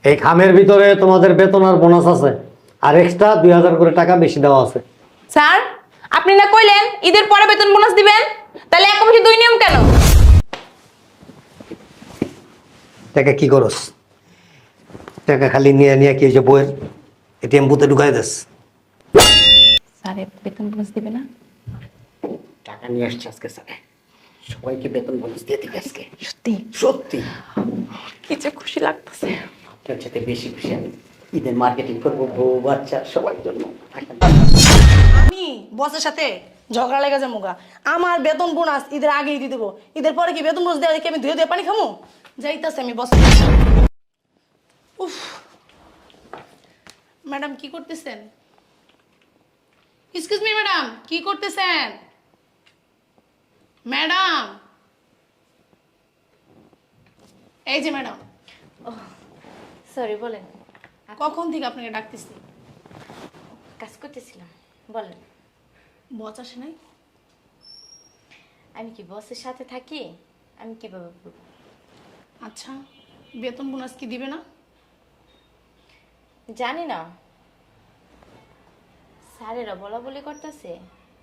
এই খামের ভিতরে তোমাদের বেতন আর বোনাস আছে, আর এক্সট্রা 2000 করে টাকা বেশি দেওয়া আছে। স্যার, আপনি না কইলেন ঈদের পরে বেতন বোনাস দিবেন, তাহলে এক মাসে দুই নিয়ম কেন? টাকা কি করস? টাকা খালি নিয়ে নিয়ে কি হয়েছে, বইয়ের এটিএম বুথে ঢুকাই দেস? স্যার বেতন বোনাস দিবে না? টাকা নিয়ে আসছে আজকে স্যার, সবাইকে বেতন বোনাস দিয়ে দিবে আজকে। সত্যি? সত্যি। কি যে খুশি লাগতেছে। আপনার সাথে বেশি খুশি আমি। ঈদের মার্কেটিং করবো, বউ বাচ্চা সবার জন্য। আমি বসের সাথে ঝগড়া লেগে যাবো গা। আমার বেতন বোনাস ঈদের আগেই দিয়ে দেবো। ঈদের পরে কি বেতন বোনাস দেওয়া দেখি আমি ধুয়ে দিয়ে পানি খামো? যাইতাছে আমি বস। উফ, ম্যাডাম কি করতেছেন? এক্সকিউজ মি ম্যাডাম, কি করতেছেন? ম্যাডাম, এই যে ম্যাডাম, সরি বলেন। কখন থেকে আপনাকে ডাকতেছি? কাজ করতেছিলাম, বলেন। বস আসে নাই? আমি কি বসের সাথে থাকি? আমি কিভাবে বলবো? আচ্ছা, বেতন বোনাস কি দিবে না? জানি না, স্যারেরা বলা বলি করতেছে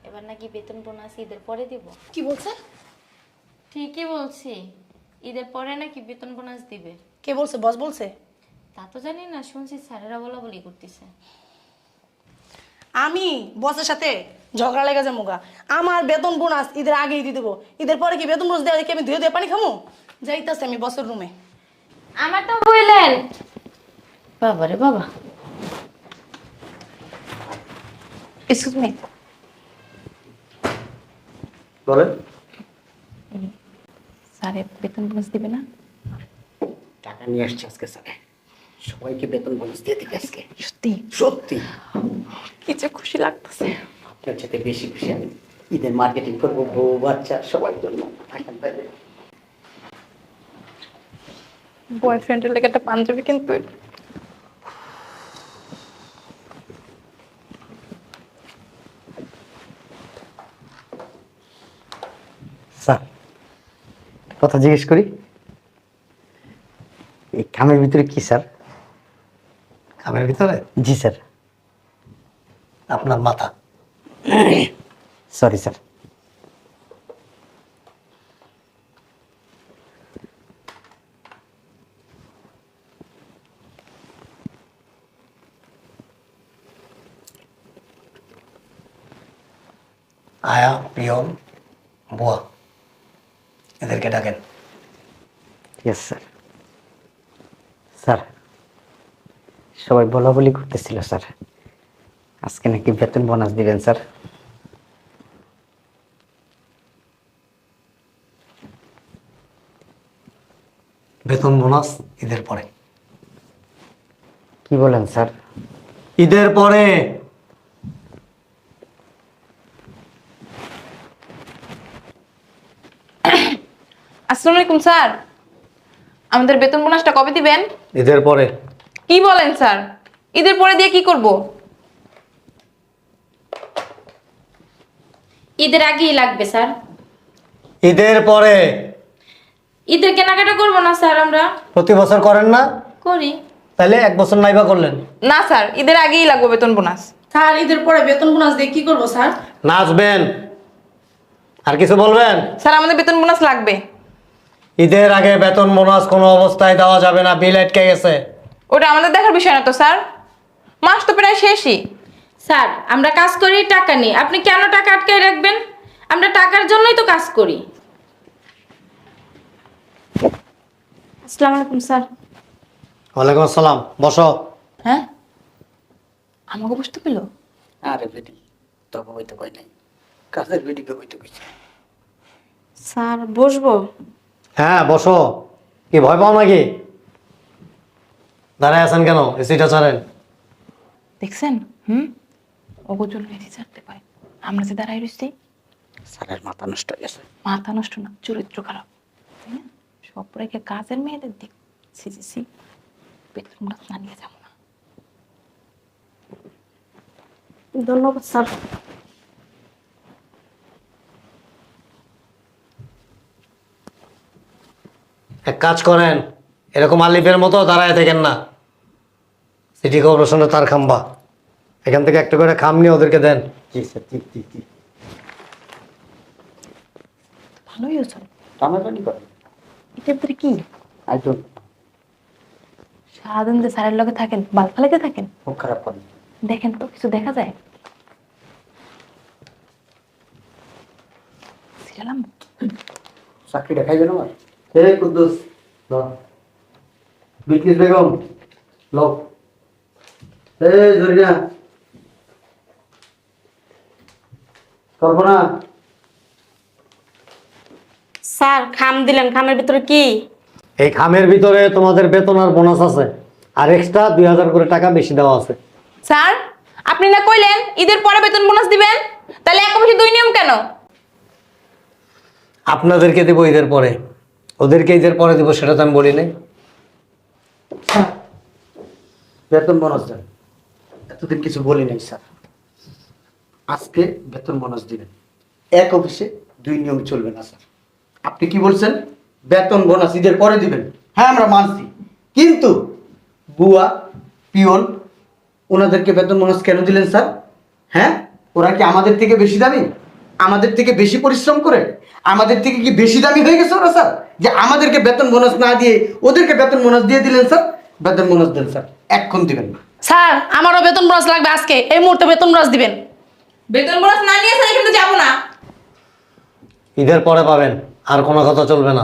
এবার নাকি বেতন বোনাস ঈদের পরে দিব। কি বলছে? ঠিকই বলছি, ঈদের পরে নাকি বেতন বোনাস দিবে। কে বলছে? বস বলছে? তা তো জানি না, শুনছি স্যারেরা বলা বলি করতেছে। আমি বসের সাথে ঝগড়া লেগে যাবো গা। আমার বেতন বোনাস ঈদের আগেই দিয়ে দেবো। ঈদের পরে কি বেতন বোনাস দেওয়া দেখি আমি ধুয়ে দিয়ে পানি খামো? যাইতাছে আমি বসের রুমে। আমার তো বললেন বাবারে বাবা। এক্সকিউজ মি, বলেন। স্যার বেতন বোনাস দিবে না? টাকা নিয়ে আসছে আজকে স্যার, সবাইকে বেতন বোনাস দিয়ে দিবে আজকে। সত্যি? সত্যি। কি যে খুশি লাগতেছে। আপনার সাথে বেশি খুশি আমি। ঈদের মার্কেটিং করবো, বউ বাচ্চা সবার জন্য। বয়ফ্রেন্ডের লেগে একটা পাঞ্জাবি কিন্তু স্যার, কথা জিজ্ঞেস করি, এই খামের ভিতরে কি স্যার? খামের ভিতরে? জি স্যার, আপনার মাথা। Sorry sir. আয়া, পিয়ন, বুয়া, এদেরকে ডাকেন। Yes sir. স্যার, সবাই বলা বলি করতেছিল স্যার, আজকে নাকি বেতন বোনাস দিবেন স্যার। বেতন বোনাস ঈদের পরে। কি বলেন স্যার? ঈদের পরে। আসসালামু আলাইকুম স্যার, আমাদের বেতন বোনাসটা কবে দিবেন? ঈদের পরে। কি বলেন স্যার? ঈদের পরে দিয়ে কি করব? ঈদের আগেই লাগবে স্যার। ঈদের পরে। ঈদের কেনাকাটা করবো না স্যার আমরা? প্রতি বছর করেন না? করি। তাহলে এক বছর নাইবা করলেন? না স্যার, ঈদের আগেই লাগবে বেতন বোনাস। স্যার, ঈদের পরে বেতন বোনাস দিয়ে কি করবো স্যার? নাচবেন? আর কিছু বলবেন? স্যার আমাদের বেতন বোনাস লাগবে। ঈদের আগে বেতন বোনাস কোনো অবস্থায় দেওয়া যাবে না, বিল আটকে গেছে। ওটা আমাদের দেখার বিষয় না তো স্যার, মাস তো প্রায় শেষই। স্যার আমরা কাজ করি, টাকা নেই, আপনি কেন টাকা আটকায় রাখবেন? আমরা টাকার জন্যই তো কাজ করি। আসসালামু আলাইকুম স্যার। ওয়ালাইকুম আসসালাম, বসো। হ্যাঁ, আমাকে বুঝতে পেলো? আরে বেটি, তবে হইতে কই নাই, কাজের বেটিকে হইতে কইছে। স্যার বসবো? হ্যাঁ বসো। কি ভয় পাও নাকি? দাঁড়ায় আছেন কেন? এসিটা ছাড়েন। দেখছেন? ওগো জন্য এসি ছাড়তে পারে, আমরা যে দাঁড়াই রয়েছি। স্যারের মাথা নষ্ট হয়ে গেছে। মাথা নষ্ট না, চরিত্র খারাপ, তাই না? সব রেখে কাজের মেয়েদের দিক সি বেতন বোনাস না নিয়ে যাবো না। ধন্যবাদ স্যার। এক কাজ করেন, এরকম আলিফের মতো দাঁড়ায় থাকেন না, সিটি কর্পোরেশনে তার খাম্বা, এখান থেকে একটা করে খাম নিয়ে ওদেরকে দেন। জি স্যার, ঠিক ঠিক ঠিক। ভালোই হয়েছে। টানাটানি করেন। এটার ভিতরে কি? আই ডোন্ট, সারাদিন যে স্যারের লগে থাকেন, বাল ফালাইতে থাকেন, খুব খারাপ করেন। দেখেন তো কিছু দেখা যায়? সিরালাম চাকরিটা খাইবেন আমার? হে কুদ্দুস, ল। বিলকিস বেগম, ল। হে জরিনা, করবো না? স্যার খাম দিলেন, খামের ভিতরে কি? এই খামের ভিতরে তোমাদের বেতন আর বোনাস আছে, আর এক্সট্রা 2000 করে টাকা বেশি দেওয়া আছে। স্যার, আপনি না কইলেন ঈদের পরে বেতন বোনাস দিবেন, তাহলে এক মাসে 2 নিয়ম কেন? আপনাদেরকে দেবো ঈদের পরে, ওদেরকে ঈদের পরে দেবো, সেটা তো আমি বলি নাই। বেতন বোনাস দেন। এতদিন কিছু বলি নাই স্যার, আজকে বেতন বোনাস দিবেন। এক অফিসে 2 নিয়ম চলবে না স্যার। আপনি কি বলছেন? বেতন বোনাস ঈদের পরে দিবেন। হ্যাঁ আমরা মানছি, কিন্তু বুয়া পিয়ন ওনাদেরকে বেতন বোনাস কেন দিলেন স্যার? হ্যাঁ, ওরা কি আমাদের থেকে বেশি দামি? আমাদের থেকে বেশি পরিশ্রম করে আমাদের থেকে কি বেশি দামি হয়ে গেছে ওরা স্যার, যে আমাদেরকে বেতন বোনাস না দিয়ে ওদেরকে বেতন বোনাস দিয়ে দিলেন স্যার? বেতন বোনাস দেন স্যার, এখন দিবেন না। স্যার আমারও বেতন বোনাস লাগবে আজকে, এই মুহূর্তে বেতন বোনাস দিবেন। বেতন বোনাস না নিয়ে স্যার কিন্তু যাবো না। ঈদের পরে পাবেন, আর কোনো কথা চলবে না,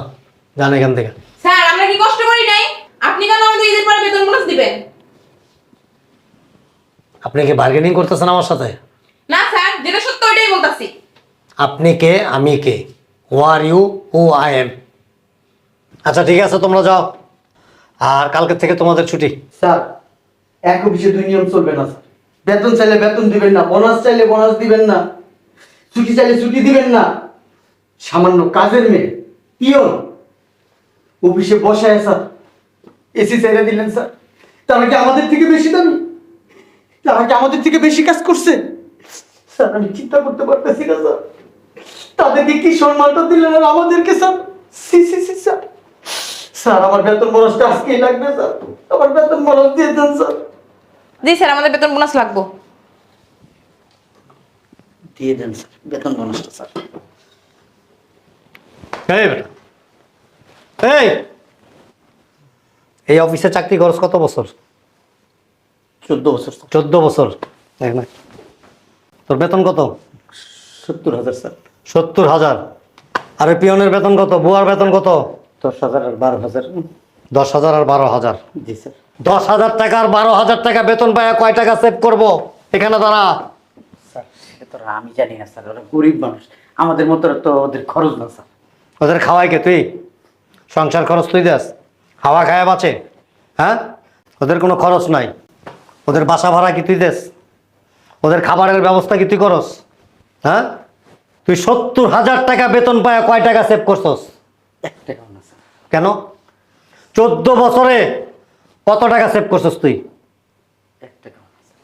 যান এখান থেকে। স্যার আমরা কি কষ্ট করি নাই? আপনি কেন আমাদের ঈদের পরে বেতন বোনাস দিবেন? আপনি কি বার্গেনিং করতেছেন আমার সাথে? না স্যার, যেটা সত্য ওইটাই বলতাছি। আপনি কে, আমি কে? Who are you, who I am. আচ্ছা ঠিক আছে, তোমরা যাও, আর কালকে থেকে তোমাদের ছুটি। স্যার এক অফিসে 2 নিয়ম চলবে না স্যার। বেতন চাইলে বেতন দিবেন না, বোনাস চাইলে বোনাস দিবেন না, ছুটি চাইলে ছুটি দিবেন না। সামান্য কাজের মেয়ে পিয়ন অফিসে বসায় স্যার এসি চাইলে দিলেন স্যার। তারা কি আমাদের থেকে বেশি দামি? তারা কি আমাদের থেকে বেশি কাজ করছে? স্যার আমি চিন্তা করতে পারতেছি না স্যার, তাদেরকে কি সম্মানটা দিলেন আর আমাদেরকে স্যার? সি সি সি স্যার, স্যার আমার বেতন বোনাসটা আজকেই লাগবে স্যার, আমার বেতন বোনাস দিয়ে দেন স্যার। জি স্যার, আমাদের বেতন বোনাস লাগবো। দিয়ে দেন স্যার বেতন বোনাসটা স্যার। এই বেটা, এই অফিসে চাকরি খরচ কত বছর? 14 বছর স্যার। 14 বছর। দেখ না, তোর বেতন কত? 70,000 স্যার। 70,000। আর ওই পিয়নের বেতন কত? বুয়ার বেতন কত? 10,000 আর 12,000। 10,000 আর 12,000। জি স্যার। 10,000 টাকা আর 12,000 টাকা বেতন পায় কয় টাকা সেভ করবো এখানে দাঁড়া? স্যার সে তো আমি জানি না স্যার, ওরা গরিব মানুষ, আমাদের মতো তো ওদের খরচ না স্যার। ওদের খাওয়াই কে তুই? সংসার খরচ তুই দেস? হাওয়া খায় বাঁচে? হ্যাঁ, ওদের কোনো খরচ নাই। ওদের বাসা ভাড়া কি তুই দেস? ওদের খাবারের ব্যবস্থা কি তুই করস? হ্যাঁ, তুই 70,000 টাকা বেতন পায় কয় টাকা সেভ করছস? 1 টাকাও না স্যার। কেন? 14 বছরে কত টাকা সেভ করছস তুই? 1 টাকাও না স্যার।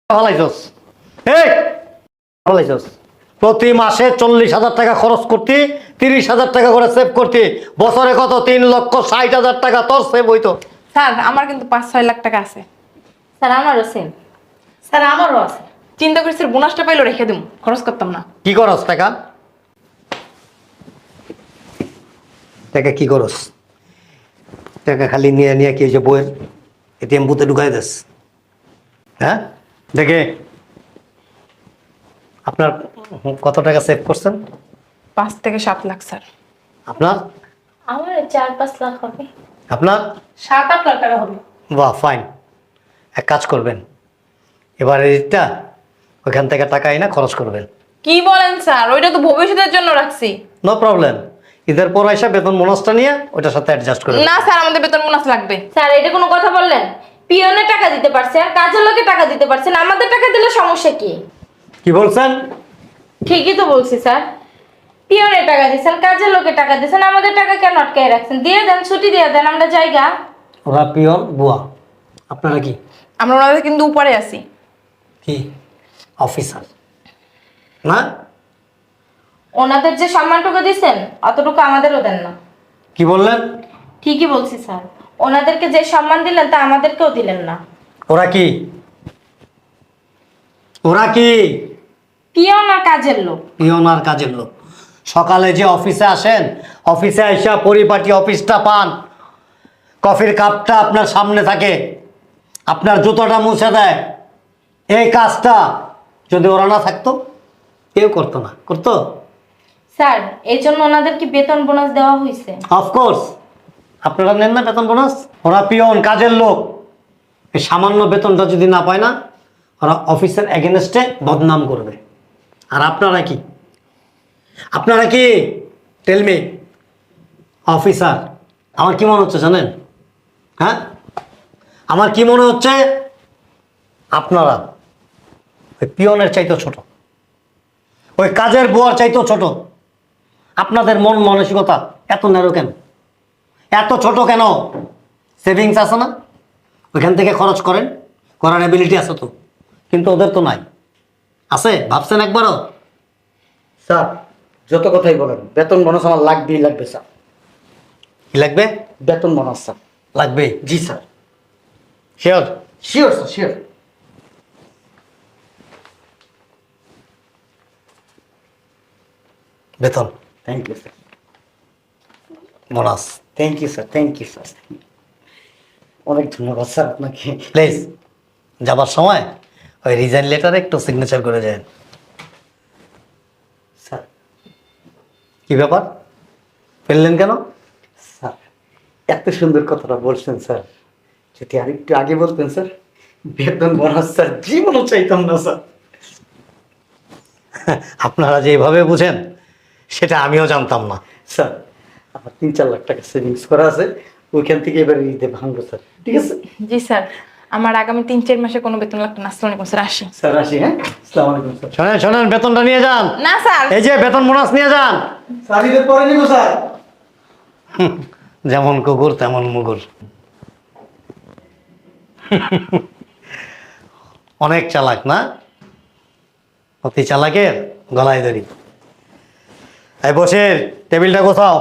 ফালাইছস, এই ফালাইছস। প্রতি মাসে 40,000 টাকা খরচ করতি, 30,000 টাকা করে সেভ করতি, বছরে কত? 3,60,000 টাকা তোর সেভ হইতো। স্যার আমার কিন্তু 5-6 লাখ টাকা আছে। স্যার আমারও সেম। স্যার আমারও আছে। চিন্তা করি স্যার, বোনাসটা পাইলো রেখে দিম, খরচ করতাম না। কি করস টাকা? টাকা কি করস? টাকা খালি নিয়ে নিয়ে কি যে বইয়ের এটিএম বুথে ঢুকাই দেস? হ্যাঁ, দেখে আপনার কত টাকা সেভ করছেন? 5 থেকে 7 লাখ স্যার। আপনার? আমার 4-5 লাখ হবে। আপনার? 7-8 লাখ টাকা হবে। বাহ, ফাইন। এক কাজ করবেন, এবার এইটা ওইখান থেকে টাকা এনে খরচ করবেন। কি বলেন স্যার? ওইটা তো ভবিষ্যতের জন্য রাখছি। নো প্রবলেম, ঈদের পর এসে বেতন বোনাসটা নিয়ে ওইটার সাথে অ্যাডজাস্ট করে না স্যার, আমাদের বেতন বোনাস লাগবে। স্যার এটা কোনো কথা বললেন? পিয়নে টাকা দিতে পারছে আর কাজের লোকে টাকা দিতে পারছেন, আমাদের টাকা দিলে সমস্যা কি? কি বলছেন? ঠিকই তো বলছি স্যার, পিয়নে টাকা দিচ্ছেন, কাজের লোকে টাকা দিচ্ছেন, আমাদের টাকা কেন আটকায় রাখছেন? দিয়ে দেন, ছুটি দিয়ে দেন, আমরা জায়গা। ওরা পিয়ন, বুয়া, আপনারা কি? আমরা ওনাদের কিন্তু উপরে আছি। কি অফিসার না? ওনাদের যে সম্মানটুকু দিচ্ছেন অতটুকু আমাদেরও দেন না। কি বললেন? ঠিকই বলছি স্যার, ওনাদেরকে যে সম্মান দিলেন তা আমাদেরকেও দিলেন না। ওরা কি ওরা কি পিয়ন আর কাজের লোক। পিয়ন আর কাজের লোক। সকালে যে অফিসে আসেন, অফিসে আইসা পরিপাটি অফিসটা পান, কফির কাপটা আপনার সামনে থাকে, আপনার জুতোটা মুছে দেয়, এই কাজটা যদি ওরা না থাকতো কেউ করতো না। করতো? স্যার এই জন্য ওনাদের কি বেতন বোনাস দেওয়া হয়েছে? অফকোর্স। আপনারা নেন না বেতন বোনাস? ওরা পিয়ন কাজের লোক, এই সামান্য বেতনটা যদি না পায় না, ওরা অফিসের এগেনস্টে বদনাম করবে। আর আপনারা কি? আপনারা কি টেলমি অফিসার? আমার কি মনে হচ্ছে জানেন? হ্যাঁ, আমার কি মনে হচ্ছে আপনারা ওই পিয়নের চাইতেও ছোট, ওই কাজের বুয়ার চাইতেও ছোট। আপনাদের মন মানসিকতা এত ন্যারো কেন, এত ছোট কেন? সেভিংস আছে না, ওইখান থেকে খরচ করেন, করার এবিলিটি আছে তো, কিন্তু ওদের তো নাই। আছে? ভাবছেন একবারও? স্যার যত কথাই বলেন, বেতন বোনাস আমার লাগবেই লাগবে স্যার। কি লাগবে? বেতন বোনাস স্যার। লাগবে? জি sir. Sure? Sure sir, sure. বেতন, thank you sir. Bonus, thank you sir, thank you sir. অনেক ধন্যবাদ স্যার আপনাকে। প্লিজ যাবার সময় ওই রিজাইন লেটারে একটু সিগনেচার করে যায়। স্যার, কি ব্যাপার, ফেললেন কেন? স্যার এত সুন্দর কথাটা বলছেন স্যার, যদি আরেকটু আগে বলতেন স্যার, বেতন বোনাস স্যার জীবনও চাইতাম না স্যার। আপনারা যেভাবে বুঝেন সেটা আমিও জানতাম না। স্যার আমার 3-4 লাখ টাকা সেভিংস করা আছে, ওইখান থেকে এবার ঈদে ভাঙবো স্যার, ঠিক আছে? জি স্যার, আমার আগামী 3-4 মাসে কোনো বেতন লাগতো না। আসসালামু আলাইকুম স্যার, আসি। স্যার আসি, হ্যাঁ? আসসালামু আলাইকুম স্যার। শোনেন শোনেন, বেতনটা নিয়ে যান। না স্যার। এই যে বেতন বোনাস নিয়ে যান। স্যার ঈদের পরে নিব স্যার। যেমন কুকুর তেমন মুগুর। অনেক চালাক না? অতি চালাকের গলায় দড়ি। এই বসে টেবিলটা কোথাও